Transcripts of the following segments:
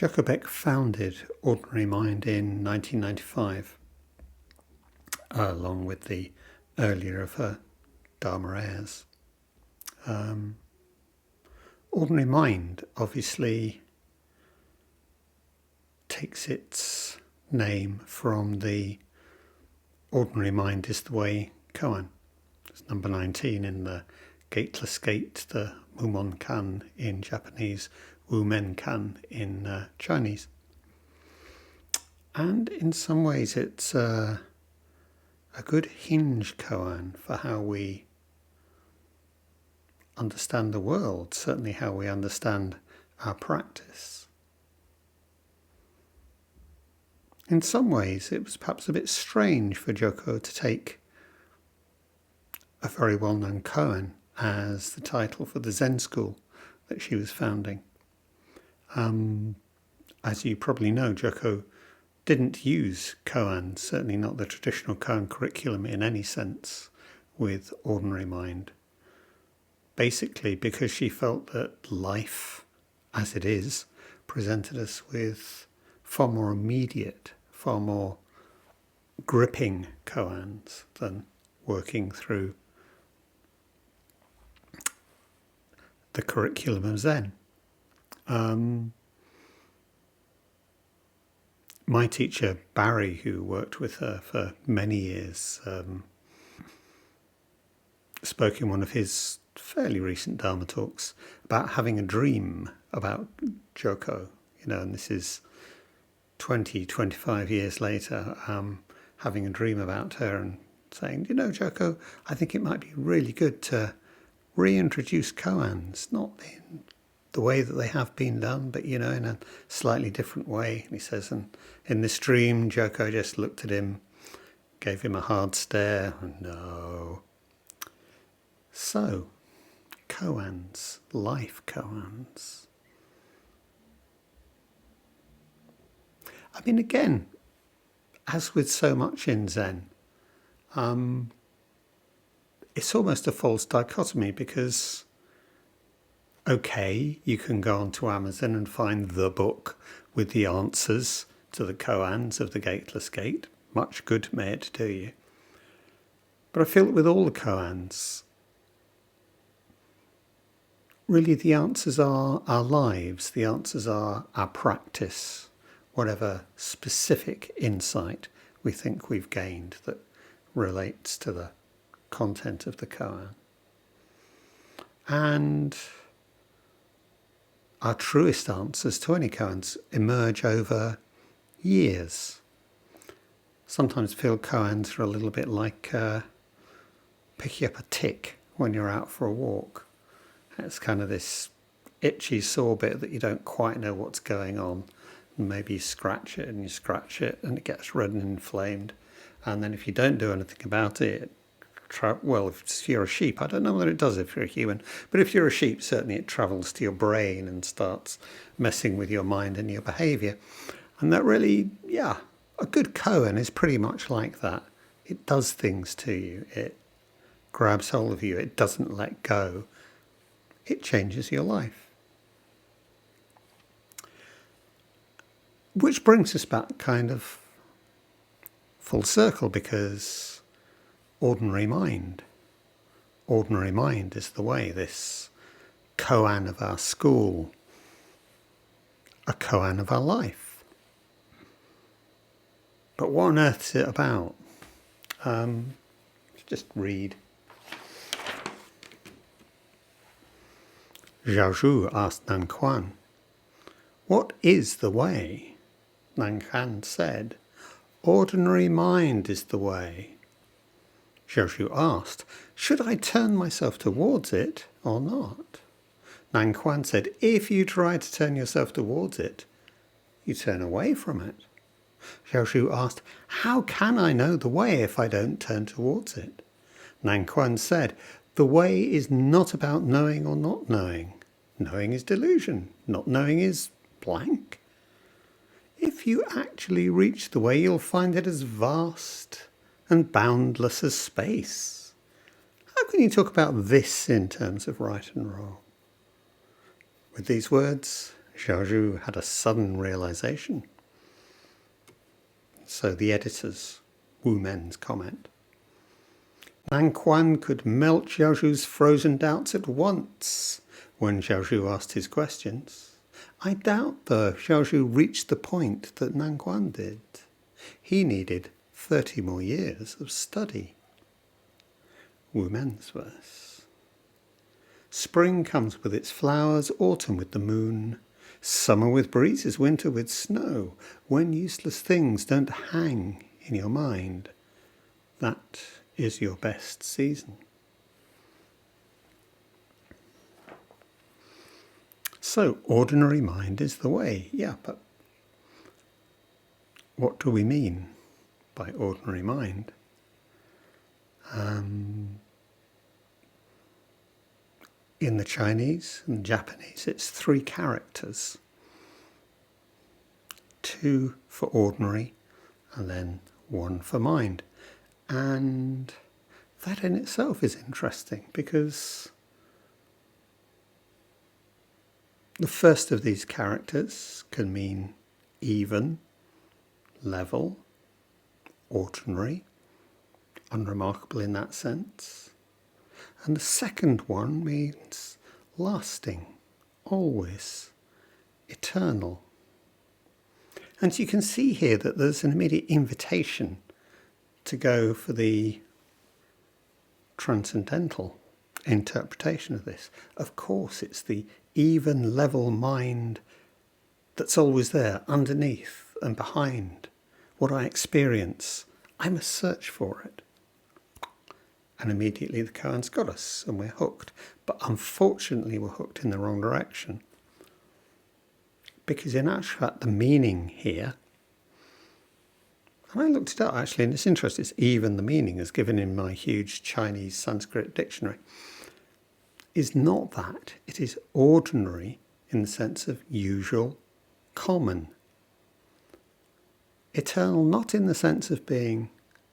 Joko Beck founded Ordinary Mind in 1995, along with the earlier of her Dharma heirs. Ordinary Mind obviously takes its name from the Ordinary Mind is the Way koan. It's number 19 in the Gateless Gate, the Mumon kan in Japanese, Wumen kan in Chinese. And in some ways it's a good hinge koan for how we understand the world, certainly how we understand our practice. In some ways it was perhaps a bit strange for Joko to take a very well-known koan as the title for the Zen school that she was founding. As you probably know, Joko didn't use koans, certainly not the traditional koan curriculum in any sense, with Ordinary Mind. Basically because she felt that life, as it is, presented us with far more immediate, far more gripping koans than working through the curriculum of Zen. My teacher, Barry, who worked with her for many years, spoke in one of his fairly recent Dharma talks about having a dream about Joko, and this is 20, 25 years later, having a dream about her and saying, Joko, I think it might be really good to reintroduce koans, not in the way that they have been done, but, in a slightly different way. And he says, and in this dream, Joko just looked at him, gave him a hard stare, and no. So, koans, life koans. I mean, again, as with so much in Zen, it's almost a false dichotomy because, okay, you can go onto Amazon and find the book with the answers to the koans of the Gateless Gate. Much good may it do you. But I feel that with all the koans, really the answers are our lives, the answers are our practice, whatever specific insight we think we've gained that relates to the content of the koan. And our truest answers to any koans emerge over years. Sometimes feel koans are a little bit like picking up a tick when you're out for a walk. It's kind of this itchy sore bit that you don't quite know what's going on. And maybe you scratch it and it gets red and inflamed. And then if you don't do anything about it, if you're a sheep, I don't know whether it does if you're a human, but if you're a sheep, certainly it travels to your brain and starts messing with your mind and your behaviour. And that really, a good koan is pretty much like that. It does things to you. It grabs hold of you. It doesn't let go. It changes your life. Which brings us back kind of full circle, because Ordinary Mind is the way, this koan of our school, a koan of our life. But what on earth is it about? Let's just read. Zhao asked Nanquan, "What is the way?" Nanquan said, "Ordinary Mind is the way." Zhao asked, "Should I turn myself towards it or not?" Nanquan said, "If you try to turn yourself towards it, you turn away from it." Zhao asked, "How can I know the way if I don't turn towards it?" Nanquan said, "The way is not about knowing or not knowing. Knowing is delusion. Not knowing is blank. If you actually reach the way, you'll find it as vast and boundless as space. How can you talk about this in terms of right and wrong?" With these words, Xiaozhu had a sudden realization. So the editors, Wu Men's comment. Nanquan could melt Xiaozhu's frozen doubts at once when Xiaozhu asked his questions. I doubt, though, if Xiaozhu reached the point that Nanquan did. He needed 30 more years of study. Wu Men's verse. Spring comes with its flowers, autumn with the moon, summer with breezes, winter with snow. When useless things don't hang in your mind, that is your best season. So, ordinary mind is the way. Yeah, but what do we mean by ordinary mind? In the Chinese and Japanese, it's 3 characters. 2 for ordinary, and then 1 for mind. And that in itself is interesting, because the first of these characters can mean even, level, ordinary, unremarkable in that sense. And the second one means lasting, always, eternal. And you can see here that there's an immediate invitation to go for the transcendental interpretation of this. Of course, it's the even, level mind that's always there, underneath and behind what I experience. I must search for it. And immediately the koans got us, and we're hooked. But unfortunately, we're hooked in the wrong direction. Because in actual fact, the meaning here, and I looked it up actually, and it's interesting, it's even the meaning as given in my huge Chinese Sanskrit dictionary, is not that. It is ordinary in the sense of usual, common. Eternal not in the sense of being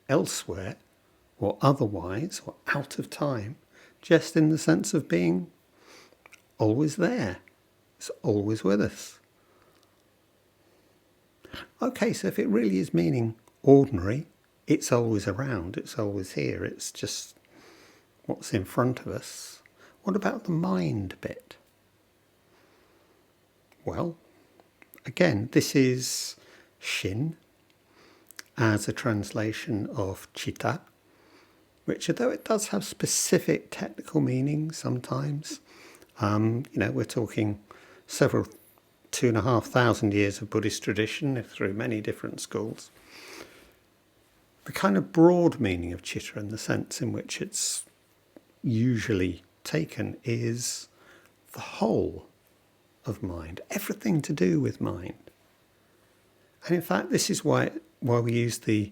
elsewhere, or otherwise, or out of time, just in the sense of being always there. It's always with us. Okay, so if it really is meaning ordinary, it's always around, it's always here, it's just what's in front of us. What about the mind bit? Well, again, this is Shin as a translation of Chitta, which, although it does have specific technical meanings sometimes, we're talking several 2,500 years of Buddhist tradition through many different schools. The kind of broad meaning of Chitta, in the sense in which it's usually taken, is the whole of mind, everything to do with mind. And in fact, this is why we use the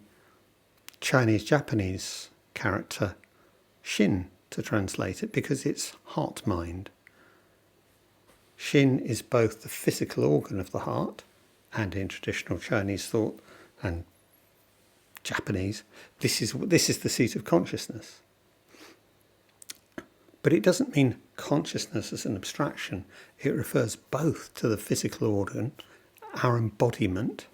Chinese-Japanese character Shin to translate it, because it's heart-mind. Shin is both the physical organ of the heart, and in traditional Chinese thought and Japanese, this is the seat of consciousness. But it doesn't mean consciousness as an abstraction. It refers both to the physical organ, our embodiment,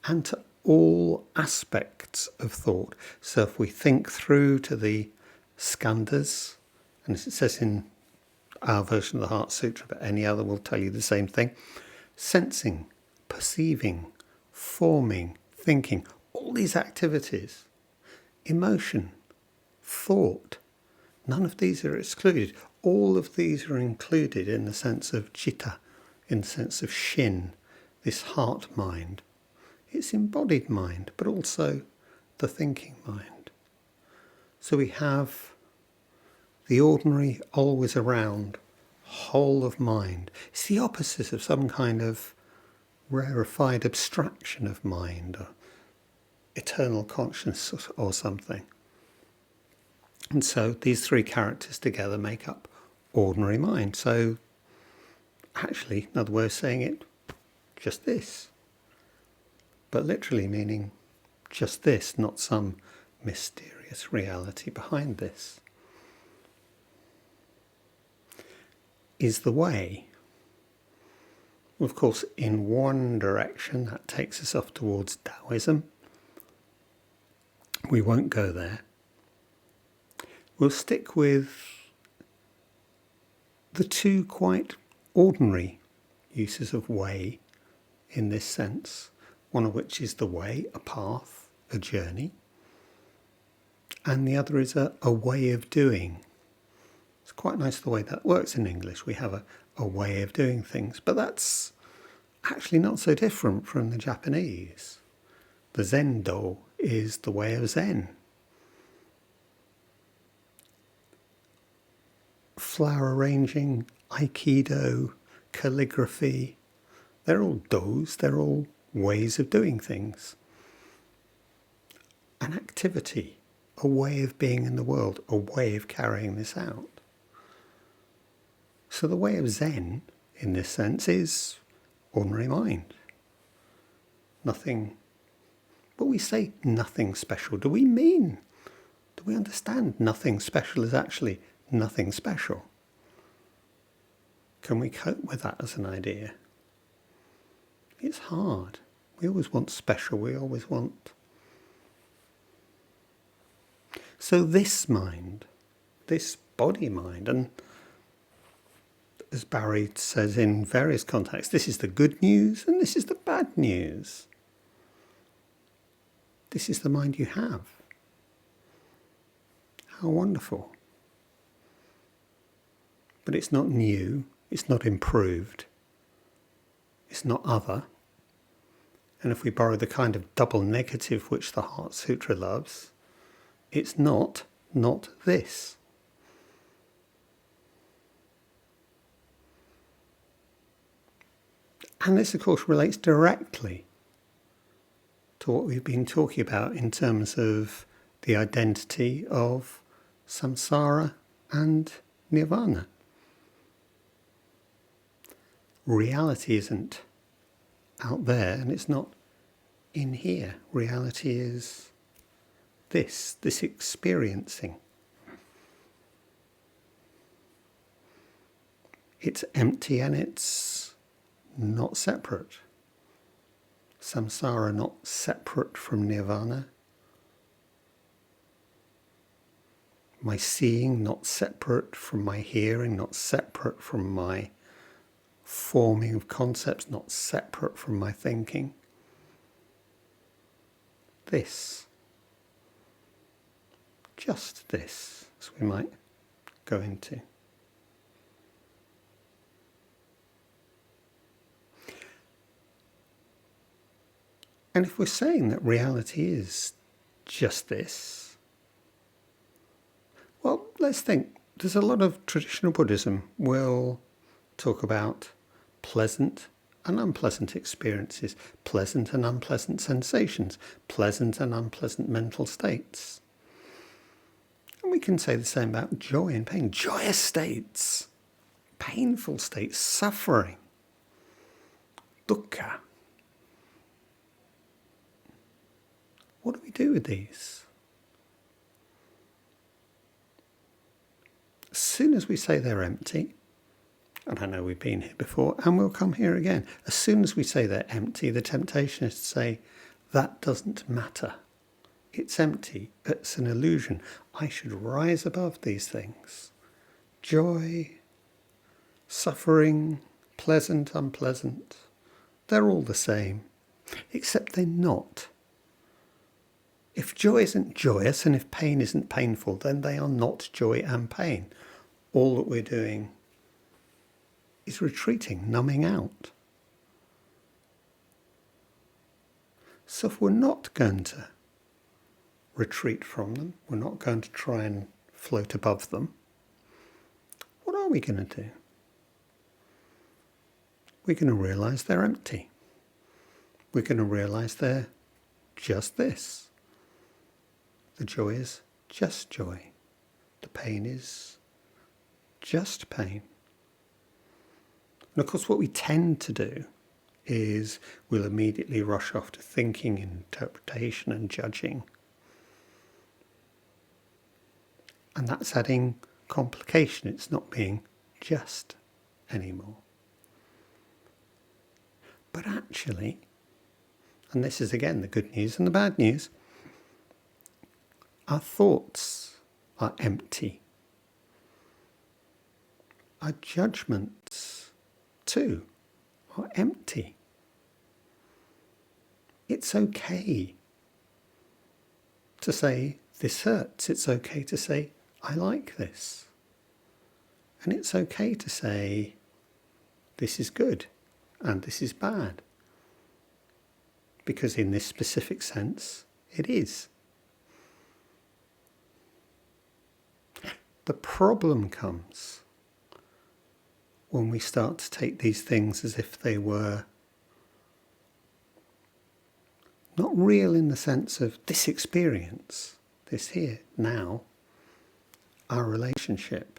and to all aspects of thought. So if we think through to the skandhas, and as it says in our version of the Heart Sutra, but any other will tell you the same thing, sensing, perceiving, forming, thinking, all these activities, emotion, thought, none of these are excluded. All of these are included in the sense of Chitta, in the sense of Shin, this heart mind. It's embodied mind, but also the thinking mind. So we have the ordinary, always around, whole of mind. It's the opposite of some kind of rarefied abstraction of mind, or eternal consciousness or something. And so these 3 characters together make up ordinary mind. So actually, another way of saying it, just this. But literally meaning just this, not some mysterious reality behind this. Is the way. Of course, in one direction, that takes us off towards Taoism. We won't go there. We'll stick with the two quite ordinary uses of way in this sense, one of which is the way, a path, a journey, and the other is a way of doing. It's quite nice the way that works in English. We have a way of doing things, but that's actually not so different from the Japanese. The Zendo is the way of Zen. Flower arranging, Aikido, calligraphy, they're all dos, they're all ways of doing things. An activity, a way of being in the world, a way of carrying this out. So the way of Zen, in this sense, is ordinary mind. Nothing, but we say nothing special. Do we understand nothing special is actually nothing special? Can we cope with that as an idea? It's hard. We always want special, we always want... So this mind, this body mind, and as Barry says in various contexts, this is the good news and this is the bad news. This is the mind you have. How wonderful. But it's not new, it's not improved, it's not other. And if we borrow the kind of double negative which the Heart Sutra loves, it's not this. And this, of course, relates directly to what we've been talking about in terms of the identity of samsara and nirvana. Reality isn't out there and it's not in here. Reality is this experiencing. It's empty and it's not separate. Samsara not separate from nirvana. My seeing not separate from my hearing, not separate from my forming of concepts, not separate from my thinking. This. Just this, as we might go into. And if we're saying that reality is just this, well, let's think. There's a lot of traditional Buddhism will talk about pleasant and unpleasant experiences, pleasant and unpleasant sensations, pleasant and unpleasant mental states. And we can say the same about joy and pain. Joyous states, painful states, suffering, dukkha. What do we do with these? As soon as we say they're empty, and I know we've been here before, and we'll come here again. As soon as we say they're empty, the temptation is to say, that doesn't matter. It's empty. It's an illusion. I should rise above these things. Joy, suffering, pleasant, unpleasant, they're all the same, except they're not. If joy isn't joyous and if pain isn't painful, then they are not joy and pain. All that we're doing is retreating, numbing out. So if we're not going to retreat from them, we're not going to try and float above them, what are we going to do? We're going to realise they're empty. We're going to realise they're just this. The joy is just joy. The pain is just pain. And of course what we tend to do is we'll immediately rush off to thinking, interpretation and judging. And that's adding complication. It's not being just anymore. But actually, and this is again the good news and the bad news, our thoughts are empty. Our judgments, too, are empty. It's okay to say, this hurts. It's okay to say, I like this. And it's okay to say, this is good and this is bad. Because in this specific sense, it is. The problem comes when we start to take these things as if they were not real in the sense of this experience, this here, now, our relationship,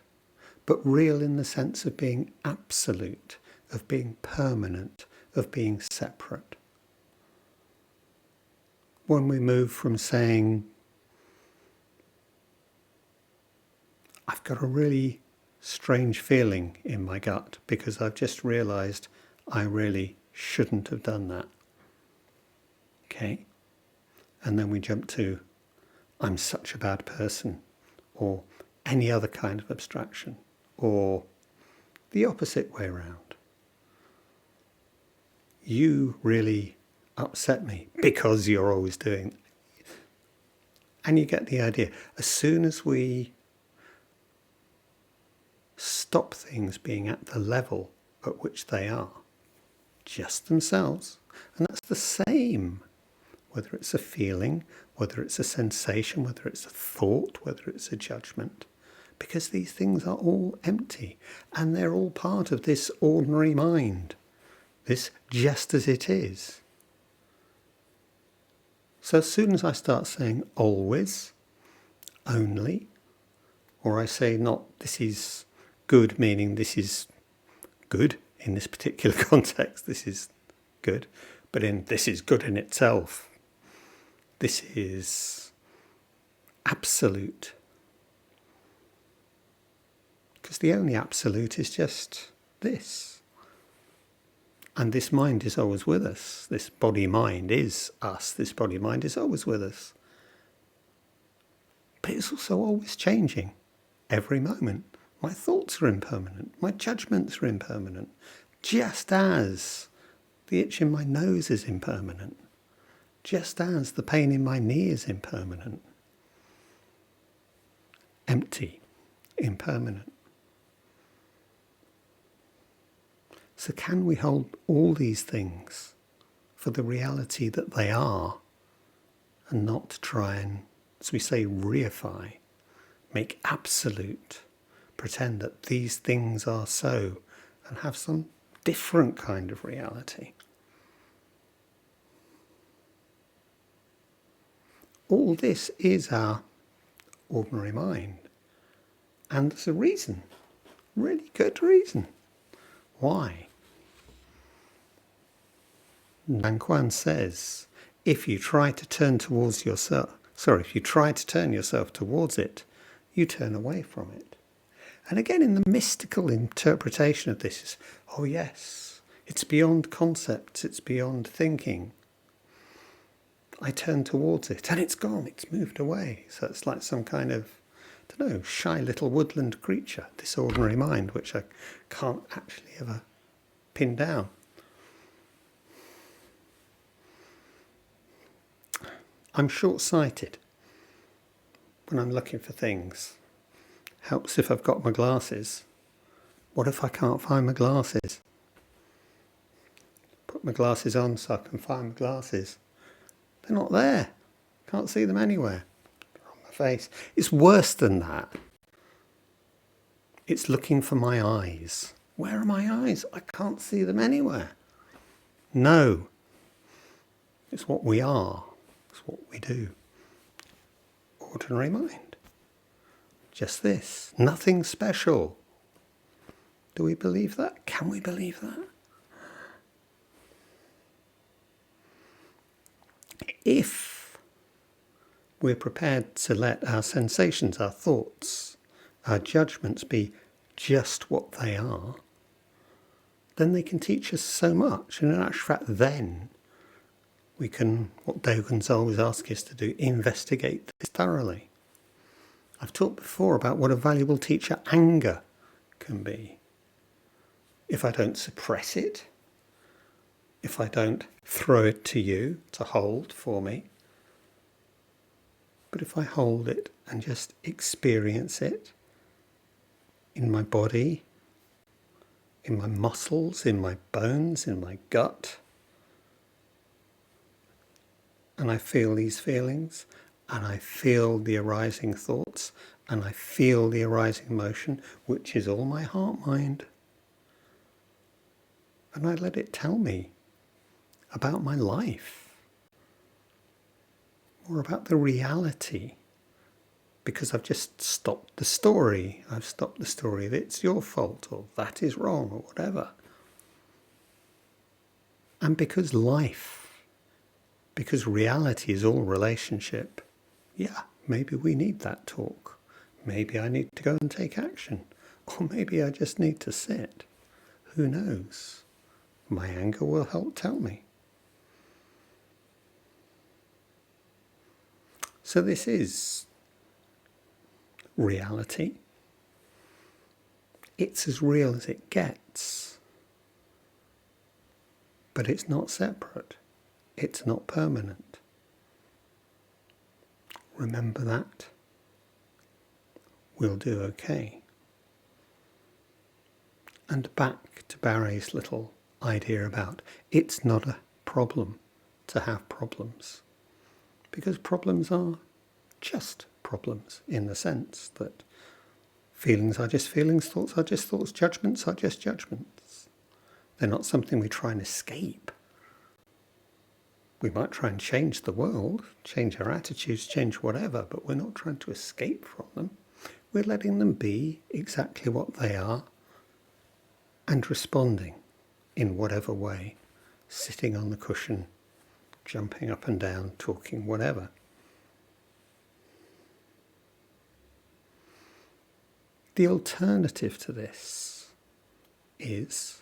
but real in the sense of being absolute, of being permanent, of being separate. When we move from saying, I've got a really strange feeling in my gut because I've just realised I really shouldn't have done that. Okay? And then we jump to, I'm such a bad person, or any other kind of abstraction, or the opposite way around. You really upset me because you're always doing. And you get the idea. As soon as we stop things being at the level at which they are, just themselves, and that's the same, whether it's a feeling, whether it's a sensation, whether it's a thought, whether it's a judgment, because these things are all empty and they're all part of this ordinary mind, this just as it is. So as soon as I start saying always, only, or I say not this is good, meaning this is good in this particular context, this is good, but in this is good in itself, this is absolute. Because the only absolute is just this. And this mind is always with us. This body-mind is us. This body-mind is always with us. But it's also always changing. Every moment. My thoughts are impermanent. My judgments are impermanent. Just as the itch in my nose is impermanent. Just as the pain in my knee is impermanent. Empty. Impermanent. So can we hold all these things for the reality that they are and not try and, as we say, reify, make absolute, pretend that these things are so and have some different kind of reality? All this is our ordinary mind. And there's a reason, really good reason. Why? Koans says, if you try to turn yourself towards it, you turn away from it. And again, in the mystical interpretation of this is, oh yes, it's beyond concepts, it's beyond thinking. I turn towards it and it's gone, it's moved away. So it's like some kind of, I don't know, shy little woodland creature, this ordinary mind, which I can't actually ever pin down. I'm short-sighted when I'm looking for things. Helps if I've got my glasses. What if I can't find my glasses? Put my glasses on so I can find my glasses. They're not there. Can't see them anywhere. They're on my face. It's worse than that. It's looking for my eyes. Where are my eyes? I can't see them anywhere. No. It's what we are. It's what we do. Ordinary mind. Just this. Nothing special. Do we believe that? Can we believe that? If we're prepared to let our sensations, our thoughts, our judgments be just what they are, then they can teach us so much. And in actual fact, then we can, what Dogen's always ask us to do, investigate this thoroughly. I've talked before about what a valuable teacher anger can be. If I don't suppress it, if I don't throw it to you to hold for me, but if I hold it and just experience it in my body, in my muscles, in my bones, in my gut, and I feel these feelings, and I feel the arising thoughts, and I feel the arising emotion, which is all my heart mind. And I let it tell me about my life, or about the reality, because I've just stopped the story. I've stopped the story of it's your fault, or that is wrong, or whatever. And because reality is all relationship, yeah, maybe we need that talk. Maybe I need to go and take action. Or maybe I just need to sit. Who knows? My anger will help tell me. So this is reality. It's as real as it gets. But it's not separate. It's not permanent. Remember that. We'll do okay. And back to Barry's little idea about it's not a problem to have problems. Because problems are just problems in the sense that feelings are just feelings, thoughts are just thoughts, judgments are just judgments. They're not something we try and escape. We might try and change the world, change our attitudes, change whatever, but we're not trying to escape from them. We're letting them be exactly what they are and responding in whatever way, sitting on the cushion, jumping up and down, talking, whatever. The alternative to this is,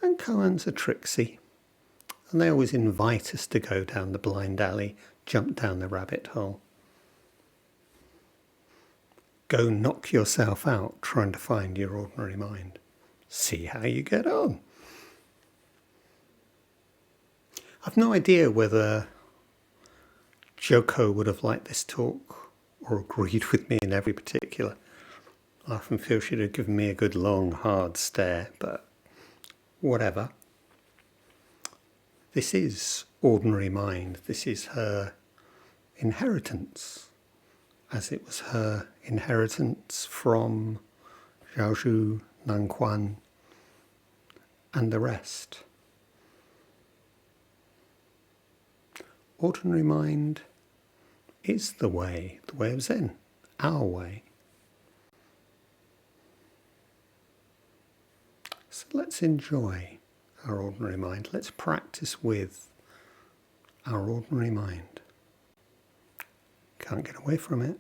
and koans are tricksy, and they always invite us to go down the blind alley, jump down the rabbit hole. Go knock yourself out trying to find your ordinary mind. See how you get on. I've no idea whether Joko would have liked this talk or agreed with me in every particular. I often feel she'd have given me a good long hard stare, but whatever. This is ordinary mind. This is her inheritance, as it was her inheritance from Zhaozhou, Nanquan, and the rest. Ordinary mind is the way of Zen, our way. So let's enjoy our ordinary mind. Let's practice with our ordinary mind. Can't get away from it.